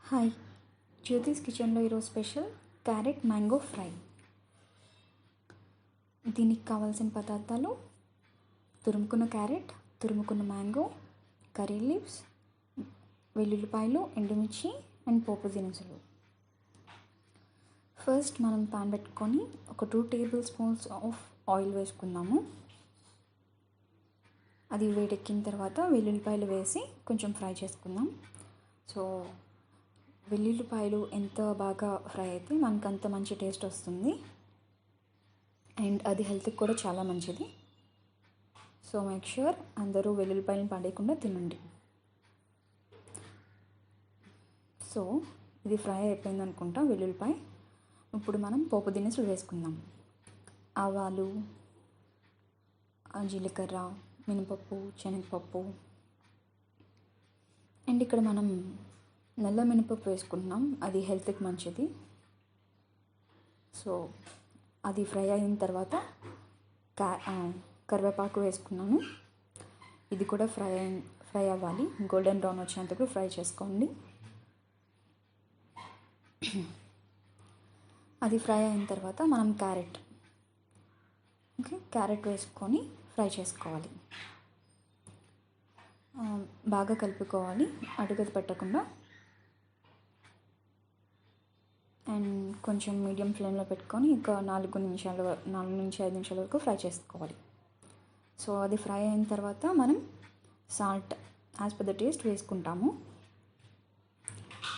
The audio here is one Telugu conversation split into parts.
హాయ్ జ్యోతిస్ కిచెన్లో ఈరోజు స్పెషల్ క్యారెట్ మ్యాంగో ఫ్రై. దీనికి కావాల్సిన పదార్థాలు: తురుముకున్న క్యారెట్, తురుముకున్న మ్యాంగో, కర్రీ లీవ్స్, వెల్లుల్లిపాయలు, ఎండుమిర్చి అండ్ పోపు దినుసులు. ఫస్ట్ మనం పాన్ పెట్టుకొని ఒక 2 టేబుల్ స్పూన్స్ ఆఫ్ ఆయిల్ వేసుకుందాము. అది వేడెక్కిన తర్వాత వెల్లుల్లిపాయలు వేసి కొంచెం ఫ్రై చేసుకుందాం. సో వెల్లుల్లిపాయలు ఎంత బాగా ఫ్రై అయితే మనకు అంత మంచి టేస్ట్ వస్తుంది అండ్ అది హెల్త్కి కూడా చాలా మంచిది. సో మేక్ ష్యూర్ అందరూ వెల్లుల్లిపాయలను పడేయకుండా తినండి. సో ఇది ఫ్రై అయిపోయింది అనుకుంటా వెల్లుల్లిపాయ. ఇప్పుడు మనం పోపు దినుసులు వేసుకుందాం. ఆవాలు, జీలకర్ర, మినపప్పు, శనగపప్పు అండ్ ఇక్కడ మనం నల్ల మినపప్పు వేసుకుంటున్నాం, అది హెల్త్కి మంచిది. సో అది ఫ్రై అయిన తర్వాత కరివేపాకు వేసుకున్నాను. ఇది కూడా ఫ్రై అవ్వాలి, గోల్డెన్ బ్రౌన్ వచ్చేంతకు ఫ్రై చేసుకోండి. అది ఫ్రై అయిన తర్వాత మనం క్యారెట్ వేసుకొని ఫ్రై చేసుకోవాలి. బాగా కలుపుకోవాలి, అడుగది పెట్టకుండా. అండ్ కొంచెం మీడియం ఫ్లేమ్లో పెట్టుకొని ఒక 4 నుంచి 5 నిమిషాల వరకు ఫ్రై చేసుకోవాలి. సో అది ఫ్రై అయిన తర్వాత మనం salt as per the taste వేసుకుంటాము.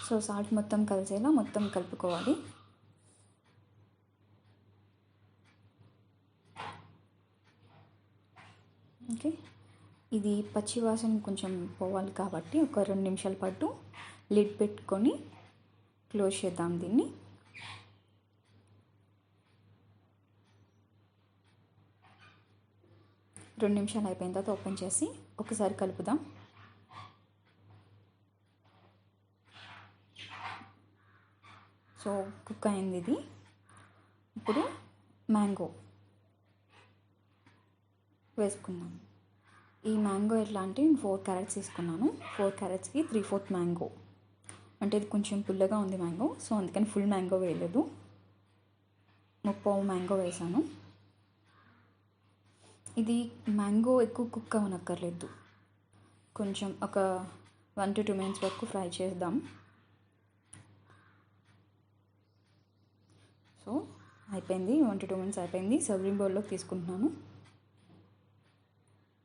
సో సాల్ట్ మొత్తం కలిసేలా మొత్తం కలుపుకోవాలి. ఓకే, ఇది పచ్చి వాసన కొంచెం పోవాలి కాబట్టి ఒక 2 నిమిషాల పాటు లిడ్ పెట్టుకొని క్లోజ్ చేద్దాం దీన్ని. రెండు నిమిషాలు అయిపోయిన తర్వాత ఓపెన్ చేసి ఒకసారి కలుపుదాం. సో కుక్ అయింది ఇది. ఇప్పుడు మ్యాంగో వేసుకుందాం. ఈ మ్యాంగో ఎట్లా అంటే 4 క్యారెట్స్ తీసుకున్నాను. 4 క్యారెట్స్కి 3/4 మ్యాంగో. అంటే ఇది కొంచెం పుల్లగా ఉంది మ్యాంగో, సో అందుకని ఫుల్ మ్యాంగో వేయలేదు, 3/4 మ్యాంగో వేసాను. ఇది మ్యాంగో ఎక్కువ కుక్ అవ్వనక్కర్లేదు, కొంచెం ఒక 1 to 2 minutes వరకు ఫ్రై చేద్దాం. సో అయిపోయింది, 1 to 2 minutes అయిపోయింది. సర్వింగ్ బౌల్లోకి తీసుకుంటున్నాను.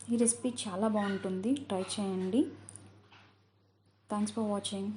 ఈ రెసిపీ చాలా బాగుంటుంది, ట్రై చేయండి. Thanks for watching.